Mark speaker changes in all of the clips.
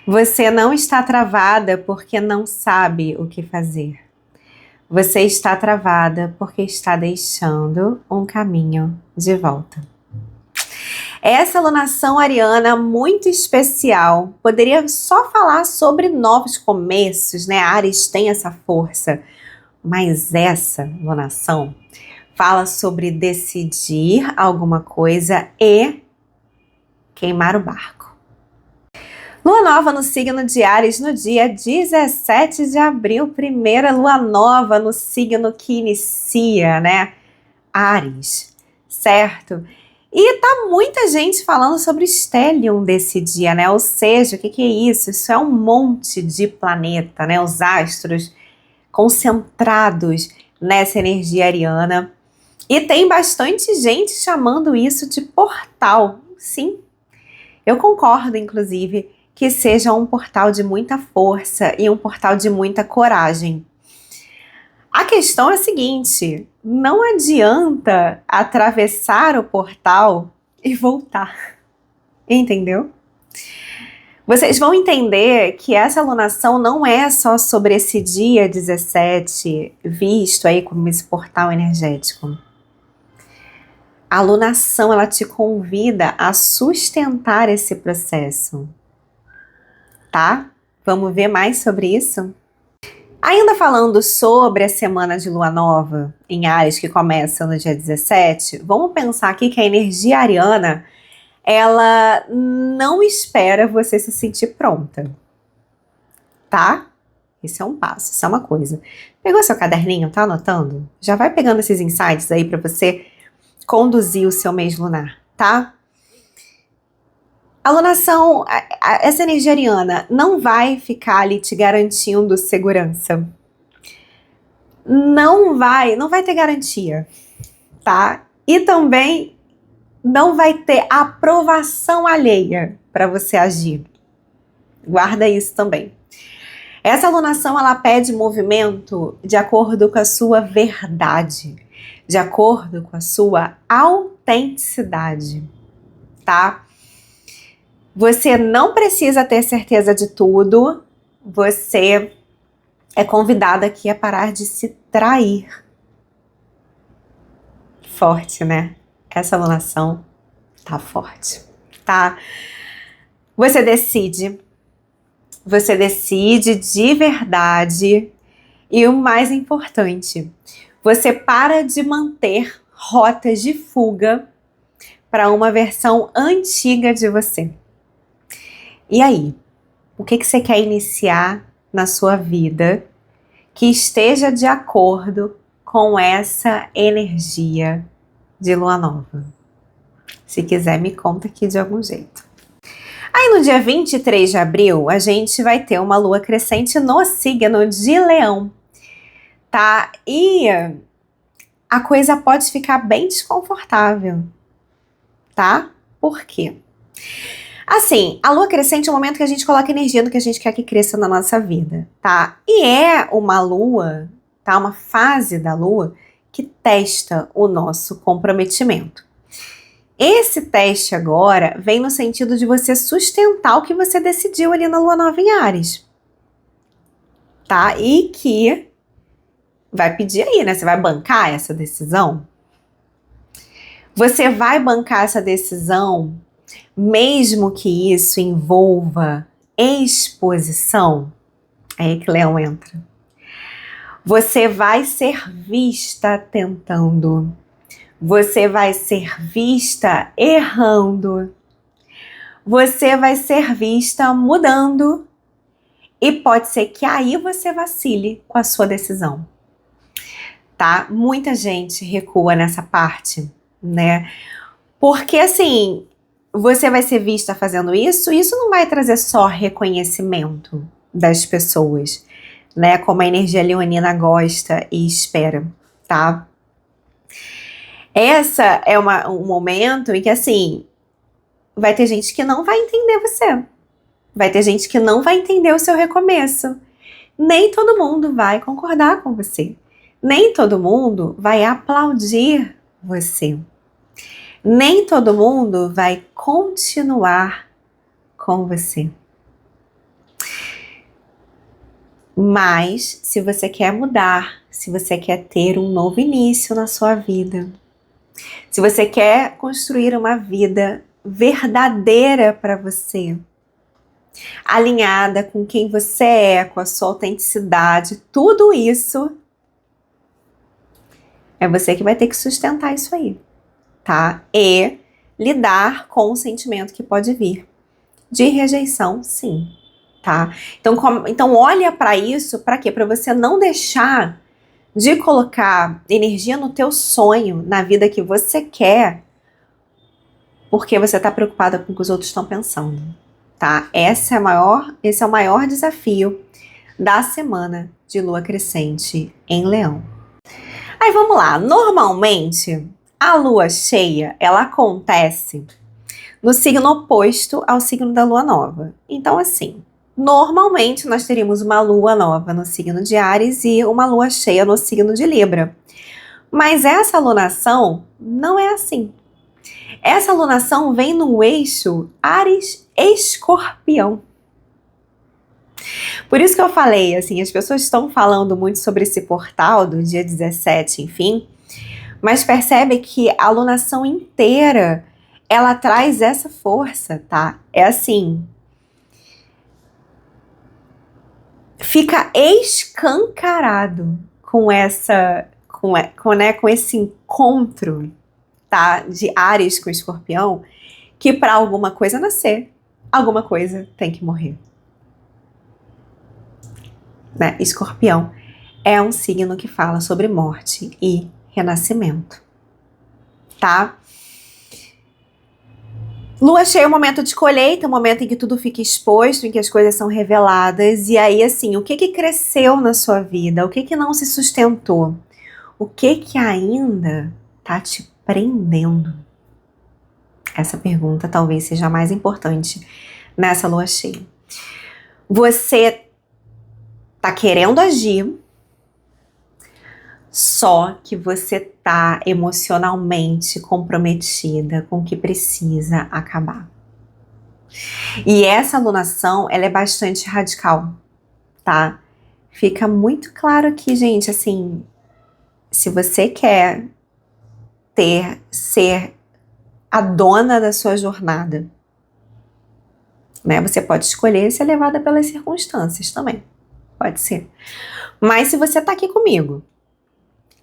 Speaker 1: Você não está travada porque não sabe o que fazer. Você está travada porque está deixando um caminho de volta. Essa alunação ariana muito especial poderia só falar sobre novos começos, né? Áries tem essa força, mas essa alunação fala sobre decidir alguma coisa e queimar o barco. Lua nova no signo de Áries no dia 17 de abril, primeira lua nova no signo que inicia, né? Áries, certo? E tá muita gente falando sobre o stellium desse dia, né? Ou seja, o que é isso? Isso é um monte de planeta, né? Os astros concentrados nessa energia ariana. E tem bastante gente chamando isso de portal. Sim, eu concordo, inclusive, que seja um portal de muita força e um portal de muita coragem. A questão é a seguinte: não adianta atravessar o portal e voltar, entendeu? Vocês vão entender que essa alunação não é só sobre esse dia 17, visto aí como esse portal energético. A alunação, ela te convida a sustentar esse processo, tá? Vamos ver mais sobre isso? Ainda falando sobre a semana de lua nova em Áries, que começa no dia 17, vamos pensar aqui que a energia ariana, ela não espera você se sentir pronta, tá? Esse é um passo, isso é uma coisa. Pegou seu caderninho, tá anotando? Já vai pegando esses insights aí para você conduzir o seu mês lunar, tá? A lunação, essa energia ariana não vai ficar ali te garantindo segurança. Não vai ter garantia, tá? E também não vai ter aprovação alheia para você agir. Guarda isso também. Essa alunação, ela pede movimento de acordo com a sua verdade, de acordo com a sua autenticidade, tá? Você não precisa ter certeza de tudo, você é convidada aqui a parar de se trair. Forte, né? Essa alunação tá forte, tá? Você decide de verdade e o mais importante, você para de manter rotas de fuga para uma versão antiga de você. E aí, o que você quer iniciar na sua vida que esteja de acordo com essa energia de lua nova? Se quiser, me conta aqui de algum jeito. Aí no dia 23 de abril, a gente vai ter uma lua crescente no signo de Leão, tá? E a coisa pode ficar bem desconfortável, tá? Por quê? Assim, a lua crescente é o momento que a gente coloca energia no que a gente quer que cresça na nossa vida, tá? E é uma lua, tá? Uma fase da lua que testa o nosso comprometimento. Esse teste agora vem no sentido de você sustentar o que você decidiu ali na lua nova em Áries, tá? E que vai pedir aí, né? Você vai bancar essa decisão? Você vai bancar essa decisão mesmo que isso envolva exposição? É aí que Leão entra. Você vai ser vista tentando. Você vai ser vista errando. Você vai ser vista mudando. E pode ser que aí você vacile com a sua decisão. Tá? Muita gente recua nessa parte, né? Porque assim, você vai ser vista fazendo isso, e isso não vai trazer só reconhecimento das pessoas, né? Como a energia leonina gosta e espera, tá? Essa é um momento em que, assim, vai ter gente que não vai entender você. Vai ter gente que não vai entender o seu recomeço. Nem todo mundo vai concordar com você. Nem todo mundo vai aplaudir você. Nem todo mundo vai continuar com você. Mas se você quer mudar, se você quer ter um novo início na sua vida, se você quer construir uma vida verdadeira para você, alinhada com quem você é, com a sua autenticidade, tudo isso, é você que vai ter que sustentar isso aí, tá? E lidar com o sentimento que pode vir de rejeição, sim, tá? Então olha para isso, para quê? Para você não deixar de colocar energia no teu sonho, na vida que você quer, porque você está preocupada com o que os outros estão pensando, tá? Esse é o maior desafio da semana de lua crescente em Leão. Aí vamos lá, normalmente a lua cheia, ela acontece no signo oposto ao signo da lua nova. Então assim, normalmente nós teríamos uma lua nova no signo de Áries e uma lua cheia no signo de Libra. Mas essa alunação não é assim. Essa alunação vem no eixo Áries-Escorpião. Por isso que eu falei, assim, as pessoas estão falando muito sobre esse portal do dia 17, enfim, mas percebe que a alunação inteira, ela traz essa força, tá? É assim, fica escancarado com esse encontro, tá, de Áries com Escorpião, que para alguma coisa nascer, alguma coisa tem que morrer. Né? Escorpião é um signo que fala sobre morte e renascimento, tá? Lua cheia é um momento de colheita, um momento em que tudo fica exposto, em que as coisas são reveladas, e aí assim, o que cresceu na sua vida? O que não se sustentou? O que ainda tá te prendendo? Essa pergunta talvez seja a mais importante nessa lua cheia. Você tá querendo agir, só que você tá emocionalmente comprometida com o que precisa acabar. E essa alunação, ela é bastante radical, tá? Fica muito claro aqui, gente, assim, se você quer ser a dona da sua jornada, né? Você pode escolher ser levada pelas circunstâncias também, pode ser. Mas se você tá aqui comigo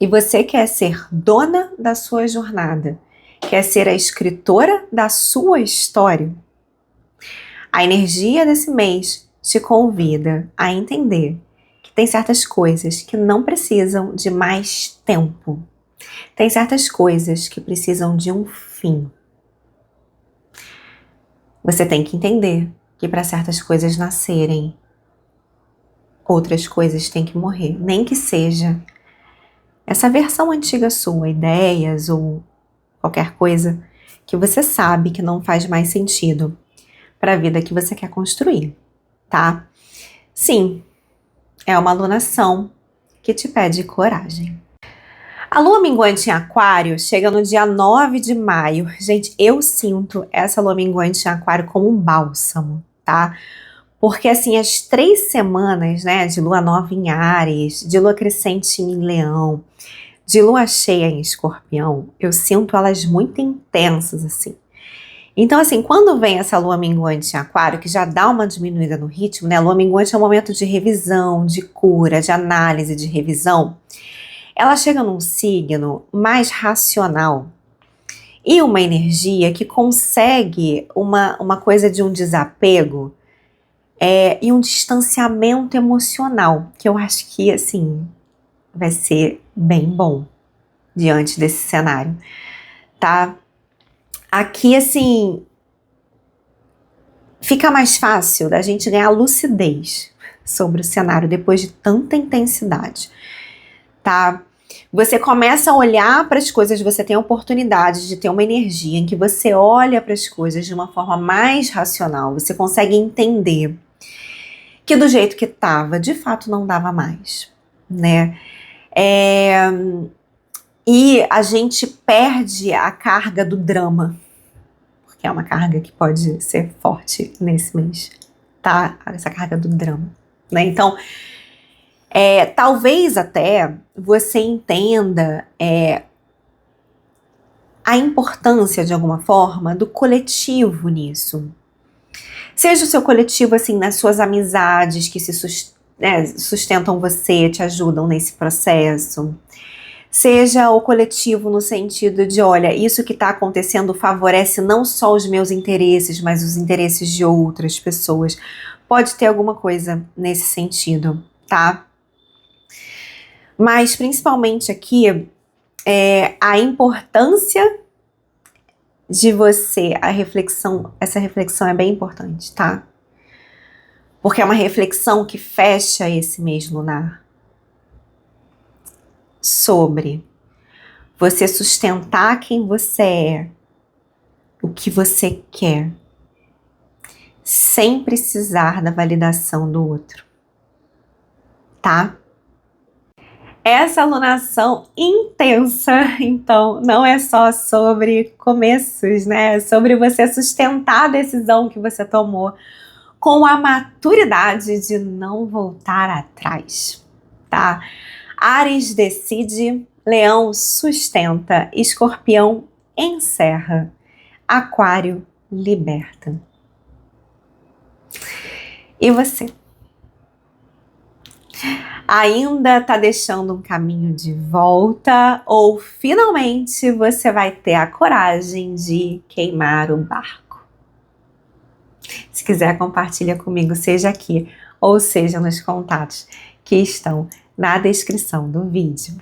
Speaker 1: e você quer ser dona da sua jornada, quer ser a escritora da sua história, a energia desse mês te convida a entender que tem certas coisas que não precisam de mais tempo. Tem certas coisas que precisam de um fim. Você tem que entender que para certas coisas nascerem, outras coisas têm que morrer. Nem que seja essa versão antiga sua, ideias ou qualquer coisa que você sabe que não faz mais sentido para a vida que você quer construir, tá? Sim, é uma alunação que te pede coragem. A lua minguante em Aquário chega no dia 9 de maio. Gente, eu sinto essa lua minguante em Aquário como um bálsamo, tá? Porque, assim, as 3 semanas, né, de lua nova em Áries, de lua crescente em Leão, de lua cheia em Escorpião, eu sinto elas muito intensas, assim. Então, assim, quando vem essa lua minguante em Aquário, que já dá uma diminuída no ritmo, né? A lua minguante é um momento de revisão, de cura, de análise, de revisão. Ela chega num signo mais racional e uma energia que consegue uma coisa de um desapego e um distanciamento emocional, que eu acho que, assim, vai ser bem bom diante desse cenário, tá? Aqui, assim, fica mais fácil da gente ganhar lucidez sobre o cenário depois de tanta intensidade, tá? Você começa a olhar para as coisas, você tem a oportunidade de ter uma energia em que você olha para as coisas de uma forma mais racional, você consegue entender que do jeito que estava, de fato não dava mais, né? E a gente perde a carga do drama, porque é uma carga que pode ser forte nesse mês, tá? Essa carga do drama, né? Então, Talvez até você entenda a importância, de alguma forma, do coletivo nisso. Seja o seu coletivo, assim, nas suas amizades que sustentam você, te ajudam nesse processo. Seja o coletivo no sentido de, olha, isso que está acontecendo favorece não só os meus interesses, mas os interesses de outras pessoas. Pode ter alguma coisa nesse sentido, tá? Mas principalmente aqui, a importância de você, essa reflexão é bem importante, tá? Porque é uma reflexão que fecha esse mês lunar sobre você sustentar quem você é, o que você quer, sem precisar da validação do outro, tá? Essa alunação intensa, então, não é só sobre começos, né? É sobre você sustentar a decisão que você tomou com a maturidade de não voltar atrás, tá? Áries decide, Leão sustenta, Escorpião encerra, Aquário liberta. E você? Ainda tá deixando um caminho de volta ou finalmente você vai ter a coragem de queimar o barco? Se quiser, compartilha comigo, seja aqui ou seja nos contatos que estão na descrição do vídeo.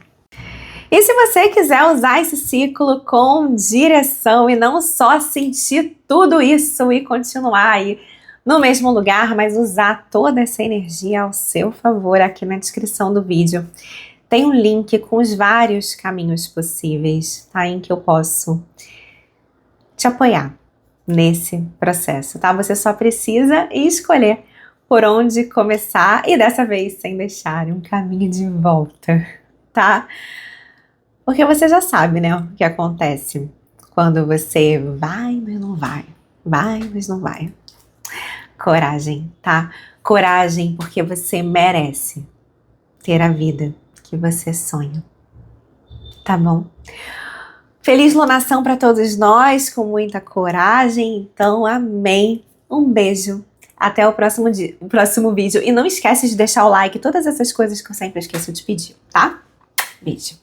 Speaker 1: E se você quiser usar esse ciclo com direção e não só sentir tudo isso e continuar aí no mesmo lugar, mas usar toda essa energia ao seu favor, aqui na descrição do vídeo tem um link com os vários caminhos possíveis, tá? Em que eu posso te apoiar nesse processo, tá? Você só precisa escolher por onde começar e dessa vez sem deixar um caminho de volta, tá? Porque você já sabe, né, o que acontece quando você vai, mas não vai. Vai, mas não vai. Coragem, tá? Coragem porque você merece ter a vida que você sonha. Tá bom? Feliz lunação para todos nós, com muita coragem. Então, amém. Um beijo. Até o próximo vídeo. E não esquece de deixar o like, todas essas coisas que eu sempre esqueço de pedir, tá? Beijo.